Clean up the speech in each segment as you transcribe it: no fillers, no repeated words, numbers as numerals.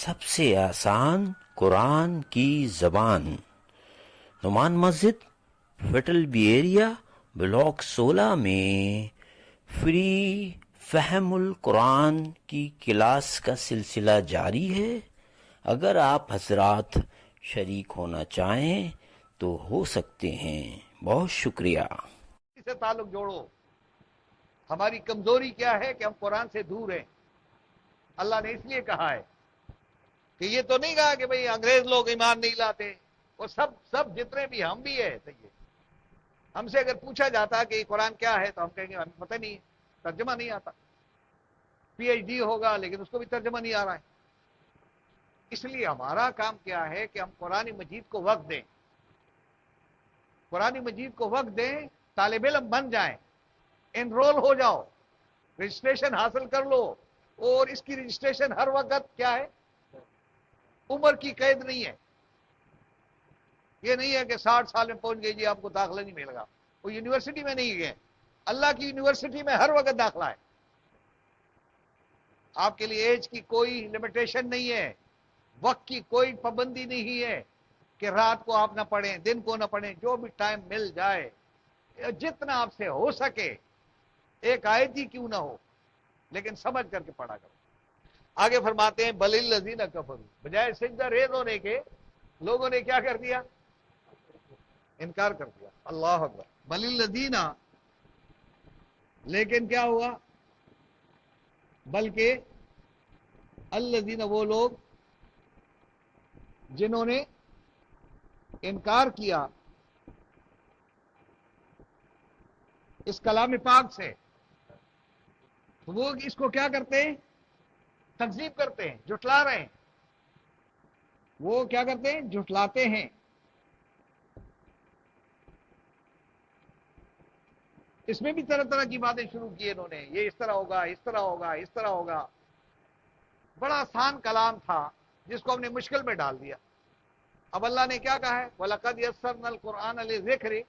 سب سے آسان قرآن کی زبان، نعمان مسجد، فٹل بی ایریا، بلاک 16 میں فری فہم القرآن کی کلاس کا سلسلہ جاری ہے۔ اگر آپ حضرات شریک ہونا چاہیں تو ہو سکتے ہیں۔ بہت شکریہ۔ سے تعلق جوڑو۔ ہماری کمزوری کیا ہے کہ ہم قرآن سے دور ہیں۔ اللہ نے اس لیے کہا ہے کہ یہ تو نہیں کہا کہ بھئی انگریز لوگ ایمان نہیں لاتے، وہ سب جتنے بھی ہم بھی ہیں صحیح ہے۔ ہم سے اگر پوچھا جاتا کہ یہ قرآن کیا ہے تو ہم کہیں گے ہمیں پتہ نہیں ہے، ترجمہ نہیں آتا۔ پی ایچ ڈی ہوگا لیکن اس کو بھی ترجمہ نہیں آ رہا ہے۔ اس لیے ہمارا کام کیا ہے کہ ہم قرآن مجید کو وقت دیں، قرآن مجید کو وقت دیں، طالب علم بن جائیں، انرول ہو جاؤ، رجسٹریشن حاصل کر لو۔ اور اس کی رجسٹریشن ہر وقت کیا ہے؟ عمر کی قید نہیں ہے۔ یہ نہیں ہے کہ 60 سال میں پہنچ گئی جی آپ کو داخلہ نہیں ملے گا، وہ یونیورسٹی میں نہیں گئے۔ اللہ کی یونیورسٹی میں ہر وقت داخلہ ہے۔ آپ کے لیے ایج کی کوئی لمیٹیشن نہیں ہے، وقت کی کوئی پابندی نہیں ہے کہ رات کو آپ نہ پڑھیں، دن کو نہ پڑھیں، جو بھی ٹائم مل جائے، جتنا آپ سے ہو سکے، ایک آیت ہی کیوں نہ ہو لیکن سمجھ کر کے پڑھا کرو۔ آگے فرماتے ہیں بل الذین کفروا، بجائے سجدہ ریز ہونے کے لوگوں نے کیا کر دیا؟ انکار کر دیا۔ اللہ اکبر۔ بل الذین، لیکن کیا ہوا؟ بلکہ الذین، وہ لوگ جنہوں نے انکار کیا اس کلام پاک سے، وہ اس کو کیا کرتے ہیں؟ تکذیب کرتے ہیں، جھٹلا رہے ہیں۔ وہ کیا کرتے ہیں؟ جھٹلاتے ہیں۔ اس میں بھی طرح طرح کی باتیں شروع کی انہوں نے، یہ اس طرح ہوگا، اس طرح ہوگا، اس طرح ہوگا۔ بڑا آسان کلام تھا جس کو ہم نے مشکل میں ڈال دیا۔ اب اللہ نے کیا کہا ہے؟ وَلَقَدْ يَسَّرْنَا الْقُرْآنَ لِلذِّكْرِ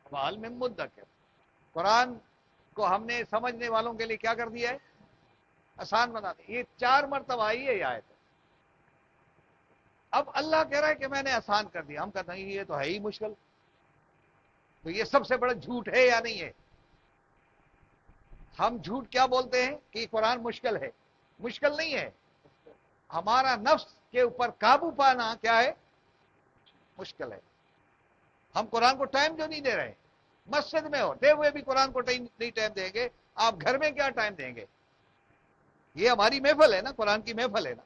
فَهَلْ مِن مُدَّكِرٍ، قرآن کو ہم نے سمجھنے والوں کے لیے کیا کر دیا ہے؟ آسان بنا دیا۔ یہ 4 مرتبہ آئی ہے یہ آیت۔ اب اللہ کہہ رہا ہے کہ میں نے آسان کر دیا، ہم کہتے ہیں یہ تو ہے ہی مشکل۔ تو یہ سب سے بڑا جھوٹ ہے یا نہیں ہے؟ ہم جھوٹ کیا بولتے ہیں کہ یہ قرآن مشکل ہے؟ مشکل نہیں ہے۔ ہمارا نفس کے اوپر قابو پانا کیا ہے؟ مشکل ہے۔ ہم قرآن کو ٹائم جو نہیں دے رہے، مسجد میں ہوتے ہوئے بھی قرآن کو نہیں ٹائم دیں گے، آپ گھر میں کیا ٹائم دیں گے؟ یہ ہماری محفل ہے نا، قرآن کی محفل ہے نا،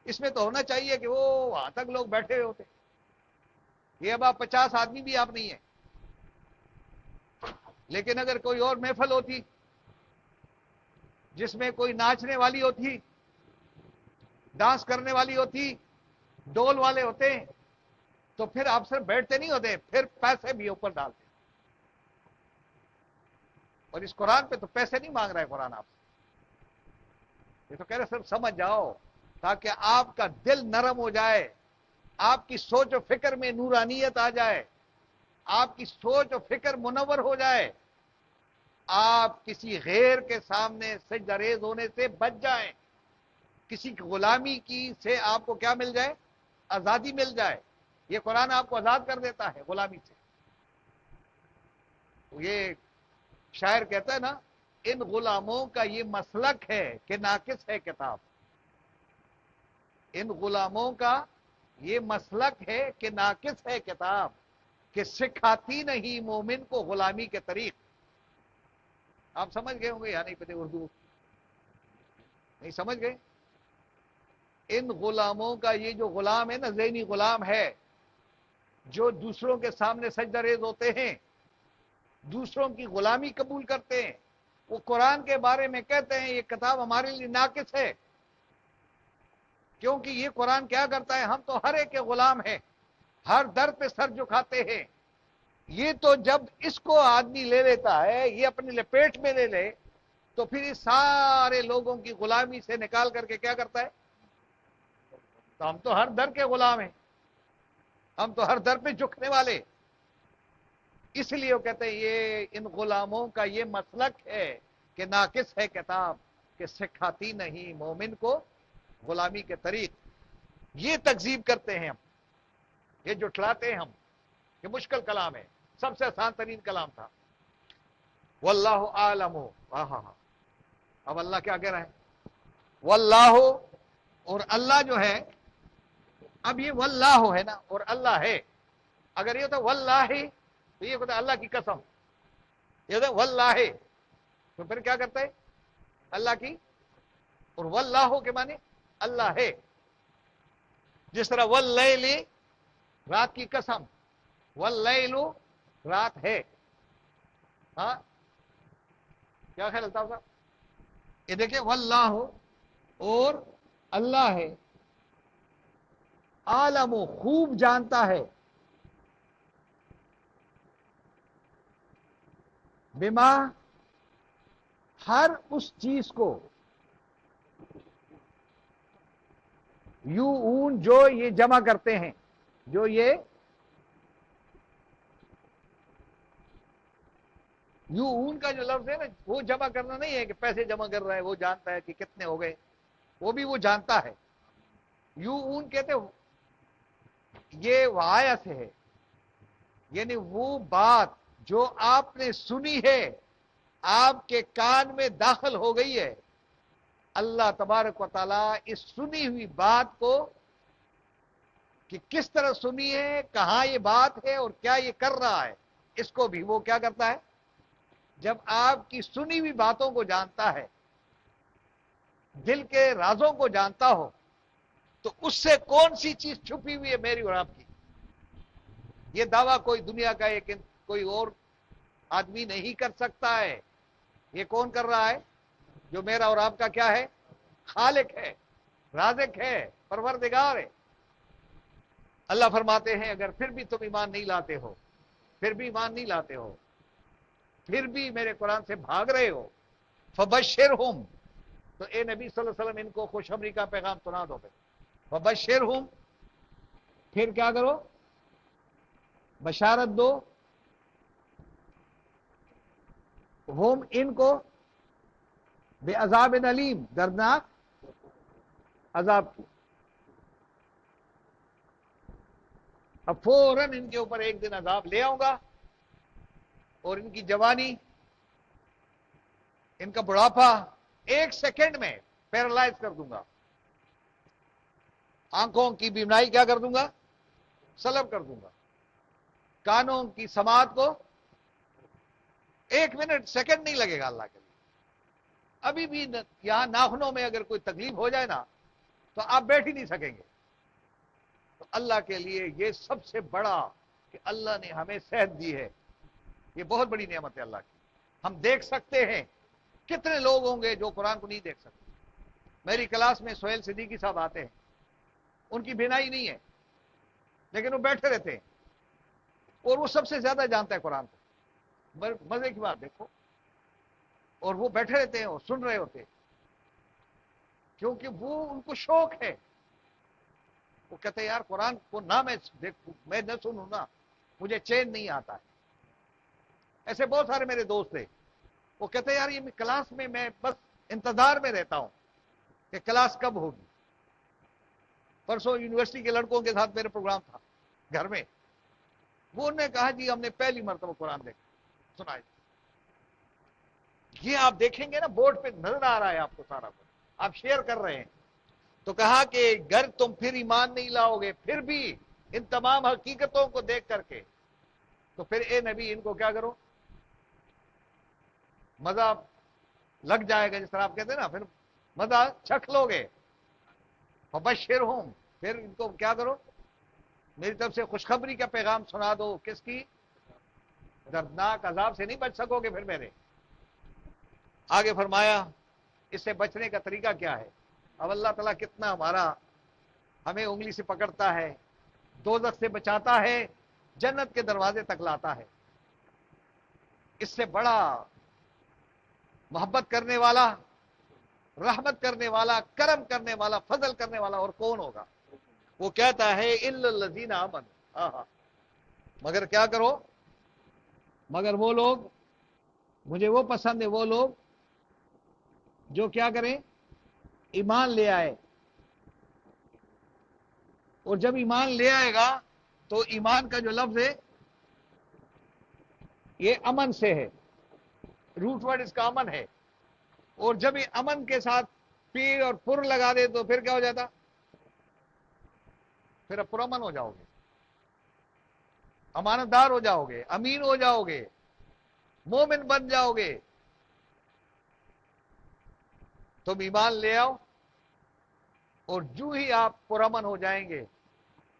اس میں تو ہونا چاہیے کہ وہ وہاں تک لوگ بیٹھے ہوئے ہوتے۔ یہ اب آپ 50 آدمی بھی آپ نہیں ہیں۔ لیکن اگر کوئی اور محفل ہوتی جس میں کوئی ناچنے والی ہوتی، ڈانس کرنے والی ہوتی، ڈول والے ہوتے، تو پھر آپ صرف بیٹھتے نہیں ہوتے، پھر پیسے بھی اوپر ڈالتے۔ اور اس قرآن پہ تو پیسے نہیں مانگ رہا ہے قرآن آپ سے، یہ تو کہہ رہے صرف سمجھ جاؤ تاکہ آپ کا دل نرم ہو جائے، آپ کی سوچ و فکر میں نورانیت آ جائے، آپ کی سوچ و فکر منور ہو جائے، آپ کسی غیر کے سامنے سجدہ ریز ہونے سے بچ جائیں، کسی کی غلامی کی سے آپ کو کیا مل جائے؟ آزادی مل جائے۔ یہ قرآن آپ کو آزاد کر دیتا ہے غلامی سے۔ یہ شاعر کہتا ہے نا، ان غلاموں کا یہ مسلک ہے کہ ناقص ہے کتاب۔ ان غلاموں کا یہ مسلک ہے کہ ناقص ہے کتاب، کہ سکھاتی نہیں مومن کو غلامی کے طریق۔ آپ سمجھ گئے ہوں گے یا نہیں پتہ اردو؟ نہیں سمجھ گئے؟ ان غلاموں کا یہ جو غلام ہے نا، ذہنی غلام ہے، جو دوسروں کے سامنے سجدہ ریز ہوتے ہیں، دوسروں کی غلامی قبول کرتے ہیں، وہ قرآن کے بارے میں کہتے ہیں یہ کتاب ہمارے لیے ناقص ہے، کیونکہ یہ قرآن کیا کرتا ہے؟ ہم تو ہر ایک کے غلام ہیں، ہر در پہ سر جھکاتے ہیں۔ یہ تو جب اس کو آدمی لے لیتا ہے، یہ اپنی لپیٹ میں لے لے، تو پھر اس سارے لوگوں کی غلامی سے نکال کر کے کیا کرتا ہے؟ تو ہم تو ہر در کے غلام ہیں، ہم تو ہر در پہ جھکنے والے۔ اس لیے وہ کہتے ہیں یہ ان غلاموں کا یہ مسلک ہے کہ ناقص ہے کتاب، کہ سکھاتی نہیں مومن کو غلامی کے طریق۔ یہ تکذیب کرتے ہیں ہم، یہ جھٹلاتے ہیں ہم کہ مشکل کلام ہے، سب سے آسان ترین کلام تھا. واللہ عالم. اب اللہ کیا کہہ رہا ہے؟ واللہ، اور اللہ جو ہے، اب یہ واللہ ہے نا، اور اللہ ہے. اگر یہ ہوتا واللہ تو یہ ہوتا اللہ کی قسم، یہ ہوتا واللہ تو پھر کیا کرتا ہے؟ اللہ کی. اور واللہ کے معنی اللہ ہے. جس طرح واللیل، رات کی قسم، واللیل رات ہے. ہاں کیا خیال الطاف صاحب؟ یہ دیکھیں واللہ، اور اللہ ہے، عالم، خوب جانتا ہے، بما، ہر اس چیز کو، یو اون، جو یہ جمع کرتے ہیں، جو یہ یو اون کا جو لفظ ہے نا، وہ جمع کرنا نہیں ہے کہ پیسے جمع کر رہا ہے، وہ جانتا ہے کہ کتنے ہو گئے، وہ بھی وہ جانتا ہے. یو اون کہتے یہ وعایا سے ہے، یعنی وہ بات جو آپ نے سنی ہے، آپ کے کان میں داخل ہو گئی ہے، اللہ تبارک و تعالی اس سنی ہوئی بات کو، کہ کس طرح سنی ہے، کہاں یہ بات ہے اور کیا یہ کر رہا ہے، اس کو بھی وہ کیا کرتا ہے؟ جب آپ کی سنی ہوئی باتوں کو جانتا ہے، دل کے رازوں کو جانتا ہو، تو اس سے کون سی چیز چھپی ہوئی ہے میری اور آپ کی؟ یہ دعویٰ کوئی دنیا کا ایک کوئی اور آدمی نہیں کر سکتا ہے. یہ کون کر رہا ہے؟ جو میرا اور آپ کا کیا ہے؟ خالق ہے، رازق ہے، پروردگار ہے. اللہ فرماتے ہیں اگر پھر بھی تم ایمان نہیں لاتے ہو، پھر بھی ایمان نہیں لاتے ہو، پھر بھی میرے قرآن سے بھاگ رہے ہو، فبشرہم، تو اے نبی صلی اللہ علیہ وسلم ان کو خوشخبری کا پیغام سنا دو. فبشرہم، پھر کیا کرو؟ بشارت دو، ہم ان کو، بے عذاب علیم، دردناک عذاب کی. اب فوراً ان کے اوپر ایک دن عذاب لے آؤں گا، اور ان کی جوانی، ان کا بڑھاپا ایک سیکنڈ میں پیرالائز کر دوں گا. آنکھوں کی بینائی کیا کر دوں گا؟ سلب کر دوں گا. کانوں کی سماعت کو ایک منٹ، سیکنڈ نہیں لگے گا اللہ کے لیے. ابھی بھی یہاں ناخنوں میں اگر کوئی تکلیف ہو جائے نا، تو آپ بیٹھ ہی نہیں سکیں گے. تو اللہ کے لیے یہ سب سے بڑا کہ اللہ نے ہمیں صحت دی ہے، یہ بہت بڑی نعمت ہے اللہ کی. ہم دیکھ سکتے ہیں، کتنے لوگ ہوں گے جو قرآن کو نہیں دیکھ سکتے. میری کلاس میں سہیل صدیقی صاحب آتے ہیں، ان کی بینائی نہیں ہے، لیکن وہ بیٹھے رہتے ہیں، اور وہ سب سے زیادہ جانتا ہے قرآن کو. مزے کی بات دیکھو، اور وہ بیٹھے رہتے ہیں اور سن رہے ہوتے ہیں، کیونکہ وہ ان کو شوق ہے. وہ کہتے ہیں یار قرآن کو نہ میں نہ سنوں نا، مجھے چین نہیں آتا ہے. ایسے بہت سارے میرے دوست تھے، وہ کہتے ہیں یار یہ کلاس میں میں بس انتظار میں رہتا ہوں کہ کلاس کب ہوگی. پرسوں یونیورسٹی کے لڑکوں کے ساتھ میرے پروگرام تھا گھر میں، وہ نے کہا جی ہم نے پہلی مرتبہ قرآن دیکھا سنا. یہ آپ دیکھیں گے نا، بورڈ پہ نظر آ رہا ہے آپ کو سارا کچھ، آپ شیئر کر رہے ہیں. تو کہا کہ گر تم پھر ایمان نہیں لاؤ گے، پھر بھی ان تمام حقیقتوں کو دیکھ کر کے، تو پھر اے نبی ان کو کیا کرو؟ مزہ لگ جائے گا، جس طرح آپ کہتے ہیں نا، پھر مزہ چکھ لو گے. فبشرہم، پھر ان کو کیا کرو؟ میری طرف سے خوشخبری کا پیغام سنا دو. کس کی؟ دردناک عذاب سے نہیں بچ سکو گے پھر میرے. آگے فرمایا اس سے بچنے کا طریقہ کیا ہے. اب اللہ تعالیٰ کتنا ہمیں انگلی سے پکڑتا ہے، دوزخ سے بچاتا ہے، جنت کے دروازے تک لاتا ہے. اس سے بڑا محبت کرنے والا، رحمت کرنے والا، کرم کرنے والا، فضل کرنے والا اور کون ہوگا؟ وہ کہتا ہے الا الذین آمنوا، مگر کیا کرو؟ مگر وہ لوگ، مجھے وہ پسند ہے، وہ لوگ جو کیا کریں؟ ایمان لے آئے. اور جب ایمان لے آئے گا تو ایمان کا جو لفظ ہے یہ امن سے ہے، روٹ ورڈ اس کا امن ہے، اور جب یہ امن کے ساتھ پیر اور پر لگا دے تو پھر کیا ہو جاتا؟ پھر اب پرامن ہو جاؤ گے، امانت دار ہو جاؤ گے، امین ہو جاؤ گے، مومن بن جاؤ گے۔ تم ایمان لے آؤ، اور جو ہی آپ پرامن ہو جائیں گے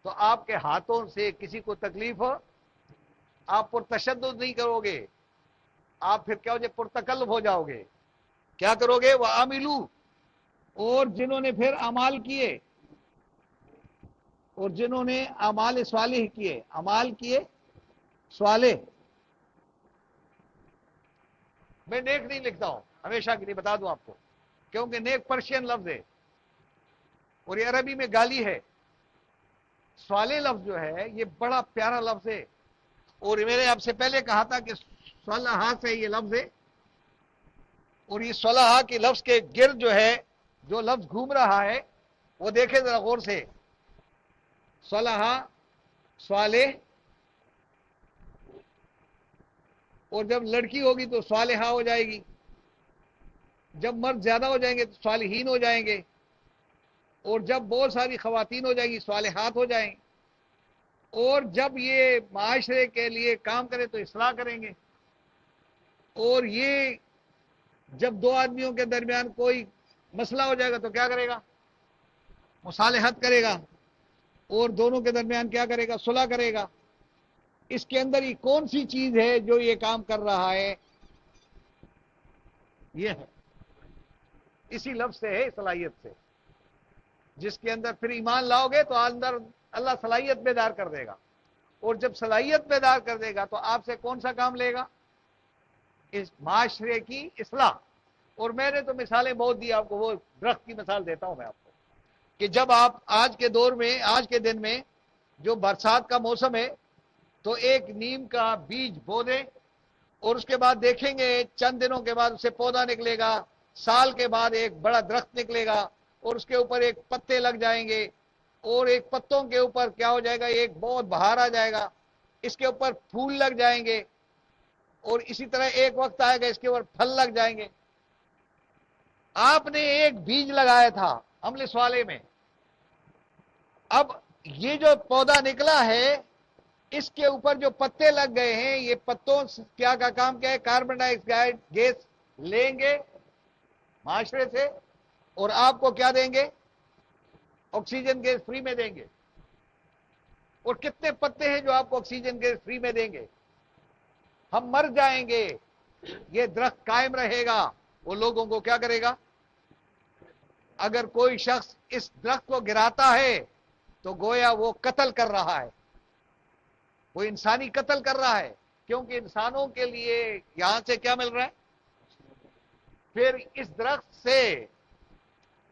تو آپ کے ہاتھوں سے کسی کو تکلیف ہو، آپ پر تشدد نہیں کرو گے، آپ پھر کیا ہو جائے؟ پرتکلف ہو جاؤ گے۔ کیا کرو گے؟ وَعَامِلُوا، اور جنہوں نے پھر اعمال کیے، اور جنہوں نے اعمال صالح کیے، اعمال کیے صالح، میں نیک نہیں لکھتا ہوں، ہمیشہ کے لیے بتا دوں آپ کو، کیونکہ نیک پرشین لفظ ہے اور یہ عربی میں گالی ہے۔ صالح لفظ جو ہے یہ بڑا پیارا لفظ ہے، اور میں نے آپ سے پہلے کہا تھا کہ صلح سے یہ لفظ ہے، اور یہ صلح کے لفظ کے گرد جو ہے جو لفظ گھوم رہا ہے وہ دیکھیں ذرا غور سے۔ صلح، صالح، اور جب لڑکی ہوگی تو صالحہ ہو جائے گی، جب مرد زیادہ ہو جائیں گے تو صالحین ہو جائیں گے، اور جب بہت ساری خواتین ہو جائیں گی صالحات ہو جائیں گے، اور جب یہ معاشرے کے لیے کام کرے تو اصلاح کریں گے، اور یہ جب دو آدمیوں کے درمیان کوئی مسئلہ ہو جائے گا تو کیا کرے گا؟ مصالحت کرے گا، اور دونوں کے درمیان کیا کرے گا؟ صلح کرے گا۔ اس کے اندر یہ کون سی چیز ہے جو یہ کام کر رہا ہے؟ یہ ہے، اسی لفظ سے ہے، صلاحیت سے، جس کے اندر پھر ایمان لاؤ گے تو اندر اللہ صلاحیت بیدار کر دے گا، اور جب صلاحیت بیدار کر دے گا تو آپ سے کون سا کام لے گا؟ اس معاشرے کی اصلاح۔ اور میں نے تو مثالیں بہت دی آپ کو، وہ درخت کی مثال دیتا ہوں میں آپ کو، کہ جب آپ آج کے دور میں، آج کے دن میں جو برسات کا موسم ہے تو ایک نیم کا بیج بو دیں، اور اس کے بعد دیکھیں گے چند دنوں کے بعد اسے پودا نکلے گا، سال کے بعد ایک بڑا درخت نکلے گا، اور اس کے اوپر ایک پتے لگ جائیں گے، اور ایک پتوں کے اوپر کیا ہو جائے گا؟ ایک بہت بہار آ جائے گا، اس کے اوپر پھول لگ جائیں گے، اور اسی طرح ایک وقت آئے گا اس کے اوپر پھل لگ جائیں گے۔ آپ نے ایک بیج لگایا تھا عمل صالح میں، اب یہ جو پودا نکلا ہے اس کے اوپر جو پتے لگ گئے ہیں، یہ پتوں کیا کا کام کیا ہے؟ کاربن ڈائی آکسائڈ گیس لیں گے معاشرے سے، اور آپ کو کیا دیں گے؟ آکسیجن گیس فری میں دیں گے۔ اور کتنے پتے ہیں جو آپ کو آکسیجن گیس فری میں دیں گے؟ ہم مر جائیں گے، یہ درخت قائم رہے گا، وہ لوگوں کو کیا کرے گا؟ اگر کوئی شخص اس درخت کو گراتا ہے تو گویا وہ قتل کر رہا ہے، وہ انسانی قتل کر رہا ہے، کیونکہ انسانوں کے لیے یہاں سے کیا مل رہا ہے؟ پھر اس درخت سے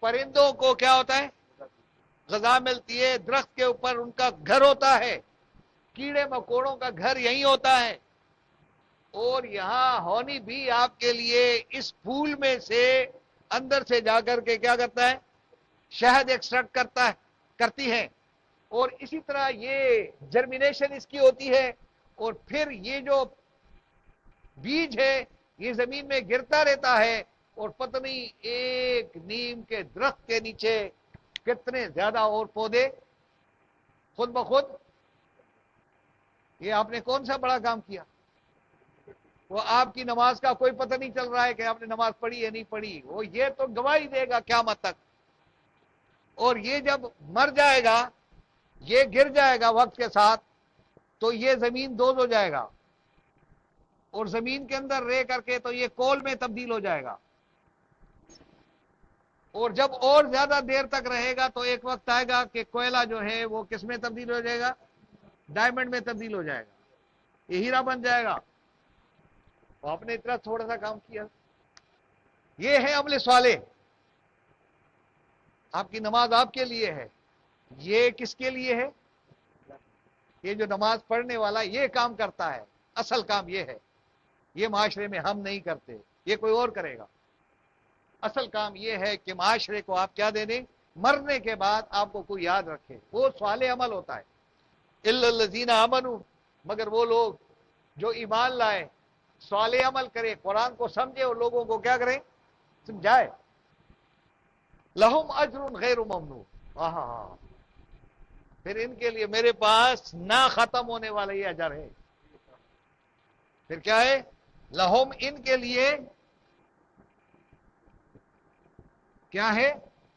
پرندوں کو کیا ہوتا ہے؟ غذا ملتی ہے، درخت کے اوپر ان کا گھر ہوتا ہے، کیڑے مکوڑوں کا گھر یہی ہوتا ہے، اور یہاں ہونی بھی آپ کے لیے اس پھول میں سے اندر سے جا کر کے کیا کرتا ہے؟ شہد ایکسٹریکٹ کرتا ہے، کرتی ہے، اور اسی طرح یہ جرمینیشن اس کی ہوتی ہے، اور پھر یہ جو بیج ہے یہ زمین میں گرتا رہتا ہے، اور پتہ نہیں ایک نیم کے درخت کے نیچے کتنے زیادہ اور پودے خود بخود۔ یہ آپ نے کون سا بڑا کام کیا؟ وہ آپ کی نماز کا کوئی پتہ نہیں چل رہا ہے کہ آپ نے نماز پڑھی یا نہیں پڑھی، وہ یہ تو گواہی دے گا قیامت تک، اور یہ جب مر جائے گا، یہ گر جائے گا وقت کے ساتھ، تو یہ زمین دوز ہو جائے گا، اور زمین کے اندر رہ کر کے تو یہ کول میں تبدیل ہو جائے گا، اور جب اور زیادہ دیر تک رہے گا تو ایک وقت آئے گا کہ کوئلہ جو ہے وہ کس میں تبدیل ہو جائے گا؟ ڈائمنڈ میں تبدیل ہو جائے گا، یہ ہیرا بن جائے گا۔ تو آپ نے اتنا تھوڑا سا کام کیا، یہ ہے عمل صالح۔ آپ کی نماز آپ کے لیے ہے، یہ کس کے لیے ہے؟ یہ جو نماز پڑھنے والا یہ کام کرتا ہے، اصل کام یہ ہے، یہ معاشرے میں ہم نہیں کرتے، یہ کوئی اور کرے گا۔ اصل کام یہ ہے کہ معاشرے کو آپ کیا دے دیں؟ مرنے کے بعد آپ کو کوئی یاد رکھے، وہ صالح عمل ہوتا ہے. الا الذین آمنوا، مگر وہ لوگ جو ایمان لائے، صالح عمل کرے، قرآن کو سمجھے اور لوگوں کو کیا کریں؟ سمجھائے. لہم اجر غیر ممنون. پھر ان کے لیے میرے پاس نہ ختم ہونے والا یہ اجر ہے. پھر کیا ہے؟ لہم، ان کے لیے کیا ہے؟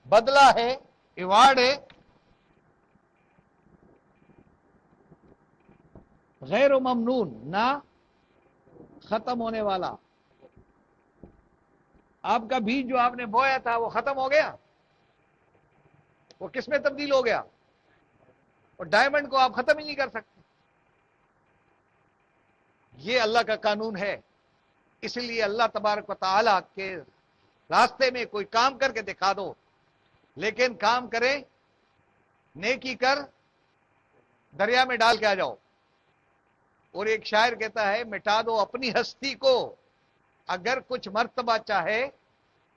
بدلہ ہے، ایوارڈ ہے، غیر ممنون، نہ ختم ہونے والا. آپ کا بیج جو آپ نے بویا تھا وہ ختم ہو گیا، وہ کس میں تبدیل ہو گیا؟ اور ڈائمنڈ کو آپ ختم ہی نہیں کر سکتے. یہ اللہ کا قانون ہے. اس لیے اللہ تبارک و تعالی کے راستے میں کوئی کام کر کے دکھا دو، لیکن کام کرے، نیکی کر، دریا میں ڈال کے آ جاؤ. اور ایک شاعر کہتا ہے، مٹا دو اپنی ہستی کو اگر کچھ مرتبہ چاہے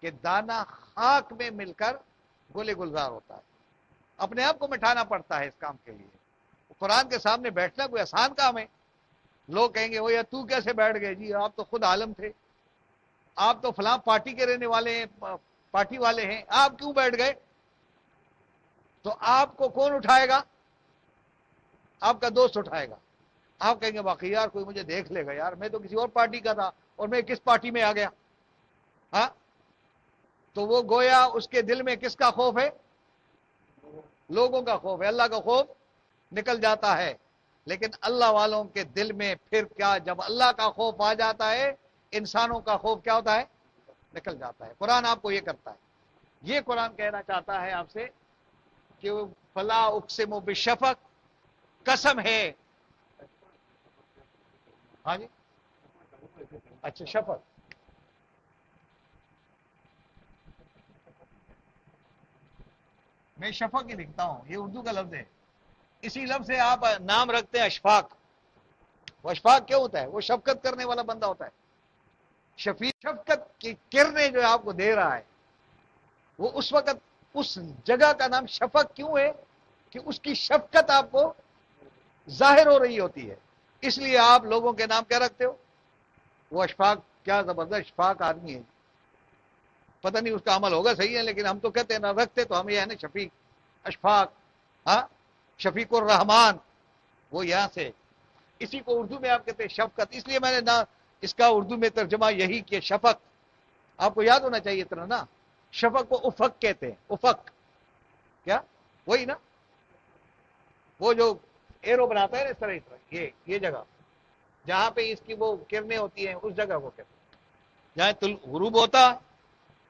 کہ دانا خاک میں مل کر گل گلزار ہوتا ہے. اپنے آپ کو مٹانا پڑتا ہے اس کام کے لیے. قرآن کے سامنے بیٹھنا کوئی آسان کام ہے؟ لوگ کہیں گے وہ یا تو کیسے بیٹھ گئے؟ جی آپ تو خود عالم تھے، آپ تو فلاں پارٹی کے رہنے والے ہیں، پارٹی والے ہیں، آپ کیوں بیٹھ گئے؟ تو آپ کو کون اٹھائے گا؟ آپ کا دوست اٹھائے گا. آپ کہیں گے باقی یار کوئی مجھے دیکھ لے گا، یار میں تو کسی اور پارٹی کا تھا اور میں کس پارٹی میں آ گیا. ہاں، تو وہ گویا اس کے دل میں کس کا خوف ہے؟ لوگوں کا خوف ہے. اللہ کا خوف نکل جاتا ہے. لیکن اللہ والوں کے دل میں پھر کیا، جب اللہ کا خوف آ جاتا ہے، انسانوں کا خوف کیا ہوتا ہے؟ نکل جاتا ہے. قرآن آپ کو یہ کرتا ہے. یہ قرآن کہنا چاہتا ہے آپ سے کہ فلا اقسم بالشفق، قسم ہے. ہاں جی، اچھا شفق، میں شفق ہی لکھتا ہوں، یہ اردو کا لفظ ہے. اسی لفظ سے آپ نام رکھتے ہیں اشفاق. وہ اشفاق کیا ہوتا ہے؟ وہ شفقت کرنے والا بندہ ہوتا ہے. شفیق، شفقت کی کرنیں جو آپ کو دے رہا ہے، وہ اس وقت اس جگہ کا نام شفق کیوں ہے کہ اس کی شفقت آپ کو ظاہر ہو رہی ہوتی ہے. اس لیے آپ لوگوں کے نام کیا رکھتے ہو؟ وہ اشفاق. کیا زبردست اشفاق آدمی ہے. پتہ نہیں اس کا عمل ہوگا صحیح ہے، لیکن ہم تو کہتے ہیں نہ رکھتے تو ہم یہ ہے نا شفیق، اشفاق. ہاں، شفیق الرحمان، وہ یہاں سے. اسی کو اردو میں آپ کہتے ہیں شفقت. اس لیے میں نے نہ اس کا اردو میں ترجمہ یہی کہ شفق. آپ کو یاد ہونا چاہیے اتنا نا. شفق کو افق کہتے ہیں. افق کیا؟ وہی نا، وہ جو ایرو بناتا ہے نا اس طرح یہ جگہ جہاں پہ اس کی وہ کرنیں ہوتی ہیں، اس جگہ کو کہتے ہیں جہاں غروب ہوتا.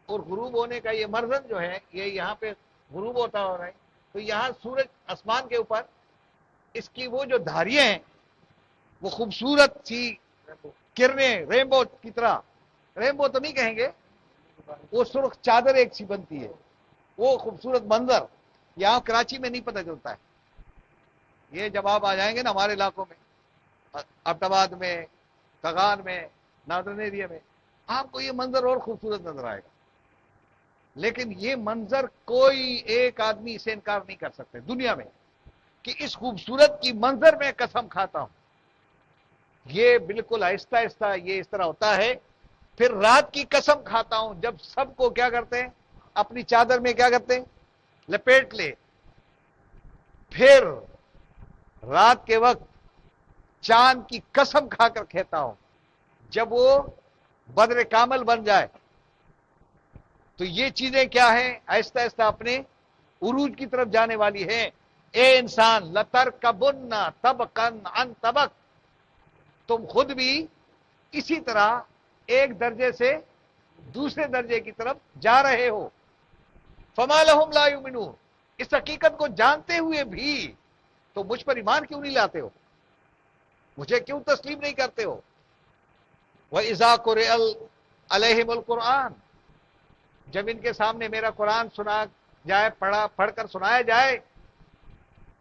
اور غروب ہونے کا یہ مرزن جو ہے، یہ یہاں پہ غروب ہوتا ہو رہا ہے. تو یہاں سورج آسمان کے اوپر اس کی وہ جو دھاریاں ہیں، وہ خوبصورت سی کرنیں ریمبو کی طرح. ریمبو تو نہیں کہیں گے، وہ سرخ چادر ایک سی بنتی ہے. وہ خوبصورت منظر یہاں کراچی میں نہیں پتہ چلتا ہے. یہ جب آپ آ جائیں گے نا ہمارے علاقوں میں، ابٹ آباد میں، کغان میں، نادرن ایریا میں، آپ کو یہ منظر اور خوبصورت نظر آئے گا. لیکن یہ منظر کوئی ایک آدمی اسے انکار نہیں کر سکتے دنیا میں کہ اس خوبصورت کی منظر میں قسم کھاتا ہوں. یہ بالکل آہستہ آہستہ یہ اس طرح ہوتا ہے. پھر رات کی قسم کھاتا ہوں جب سب کو کیا کرتے ہیں؟ اپنی چادر میں کیا کرتے ہیں؟ لپیٹ لے. پھر رات کے وقت چاند کی قسم کھا کر کہتا ہوں جب وہ بدر کامل بن جائے. تو یہ چیزیں کیا ہیں؟ آہستہ آہستہ اپنے عروج کی طرف جانے والی ہیں. اے انسان لترکبن طبقا عن طبق، تم خود بھی اسی طرح ایک درجے سے دوسرے درجے کی طرف جا رہے ہو. فما لہم لا یؤمنون، اس حقیقت کو جانتے ہوئے بھی تو مجھ پر ایمان کیوں نہیں لاتے ہو؟ مجھے کیوں تسلیم نہیں کرتے ہو؟ وَإِذَا قُرِئَ عَلَيْهِمُ الْقُرْآنُ، جب ان کے سامنے میرا قرآن سنا جائے، پڑھ کر سنایا جائے،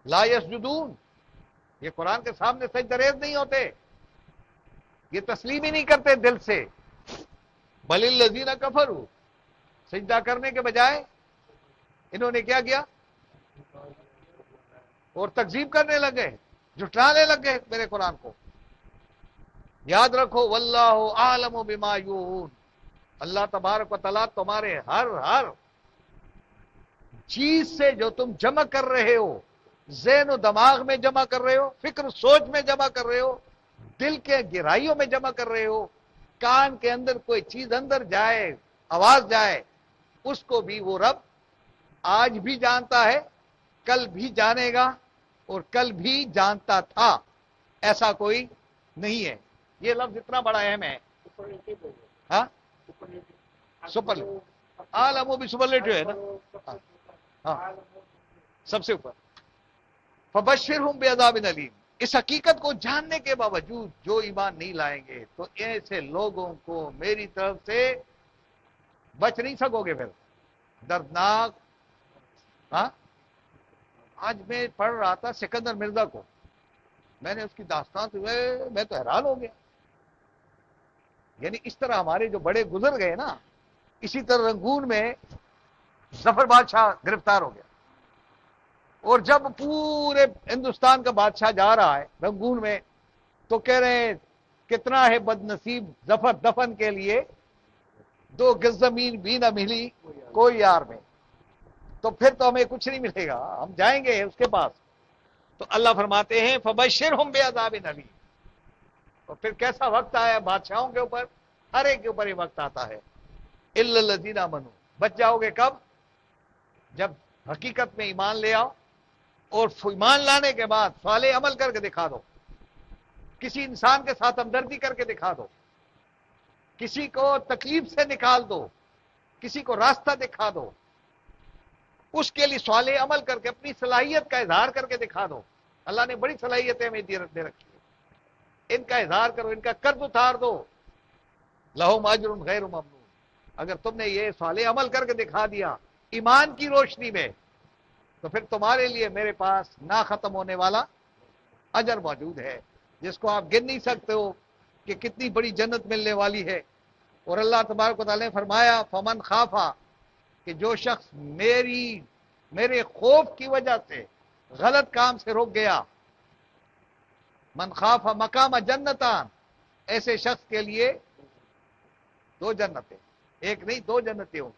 لا یسجدون، یہ قرآن کے سامنے سجدہ ریز نہیں ہوتے، یہ تسلیم ہی نہیں کرتے دل سے. بل الذین کفروا، سجدہ کرنے کے بجائے انہوں نے کیا کیا؟ اور تکذیب کرنے لگے، جھٹلانے لگے میرے قرآن کو۔ یاد رکھو واللہ عالم بما یوعون، اللہ تبارک و تعالیٰ تمہارے ہر چیز سے جو تم جمع کر رہے ہو، ذہن و دماغ میں جمع کر رہے ہو، فکر سوچ میں جمع کر رہے ہو، دل کے گہرائیوں میں جمع کر رہے ہو، کان کے اندر کوئی چیز اندر جائے، آواز جائے، اس کو بھی وہ رب آج بھی جانتا ہے، کل بھی جانے گا، اور کل بھی جانتا تھا، ایسا کوئی نہیں ہے۔ یہ لفظ اتنا بڑا اہم ہے۔ ہاں سپر عالم بھی سپرلیٹو ہے نا، ہاں سب سے اوپر۔ فبشرہم بعذاب علیم، اس حقیقت کو جاننے کے باوجود جو ایمان نہیں لائیں گے تو ایسے لوگوں کو میری طرف سے بچ نہیں سکو گے، پھر دردناک۔ ہاں آج میں پڑھ رہا تھا سکندر مرزا کو، میں نے اس کی داستان سے میں تو حیران ہو گیا۔ یعنی اس طرح ہمارے جو بڑے گزر گئے نا، اسی طرح رنگون میں ظفر بادشاہ گرفتار ہو گیا، اور جب پورے ہندوستان کا بادشاہ جا رہا ہے رنگون میں تو کہہ رہے ہیں کتنا ہے بد نصیب ظفر، دفن کے لیے 2 گز زمین بھی نہ ملی کوئی یار میں، تو پھر تو ہمیں کچھ نہیں ملے گا، ہم جائیں گے اس کے پاس۔ تو اللہ فرماتے ہیں فبشرہم بعذاب علیم، اور پھر کیسا وقت آیا بادشاہوں کے اوپر، ہر ایک کے اوپر یہ وقت آتا ہے، الا الذین آمنوا، بچ جاؤ گے کب؟ جب حقیقت میں ایمان لے آؤ، اور ایمان لانے کے بعد صالح عمل کر کے دکھا دو، کسی انسان کے ساتھ ہمدردی کر کے دکھا دو، کسی کو تکلیف سے نکال دو، کسی کو راستہ دکھا دو، اس کے لیے صالح عمل کر کے اپنی صلاحیت کا اظہار کر کے دکھا دو۔ اللہ نے بڑی صلاحیتیں ہمیں دے رکھی ہے، ان کا اظہار کرو، ان کا قرض اتار دو، لہم اجر غیر ممنون۔ اگر تم نے یہ صالح عمل کر کے دکھا دیا ایمان کی روشنی میں، تو پھر تمہارے لیے میرے پاس نہ ختم ہونے والا اجر موجود ہے، جس کو آپ گن نہیں سکتے ہو کہ کتنی بڑی جنت ملنے والی ہے۔ اور اللہ تبارک و تعالیٰ نے فرمایا فمن خافا، کہ جو شخص میرے خوف کی وجہ سے غلط کام سے روک گیا، من خاف مقام جنتان، ایسے شخص کے لیے 2 جنتیں، ایک نہیں 2 جنتیں ہوں۔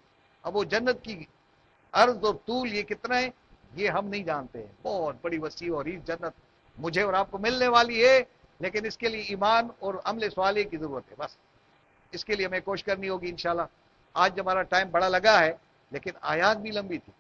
اب وہ جنت کی عرض اور طول یہ کتنا ہے یہ ہم نہیں جانتے ہیں، بہت بڑی وسیع اور اس جنت مجھے اور آپ کو ملنے والی ہے، لیکن اس کے لیے ایمان اور عمل صالح کی ضرورت ہے، بس اس کے لیے ہمیں کوشش کرنی ہوگی انشاءاللہ۔ آج ہمارا ٹائم بڑا لگا ہے لیکن آیات بھی لمبی تھی۔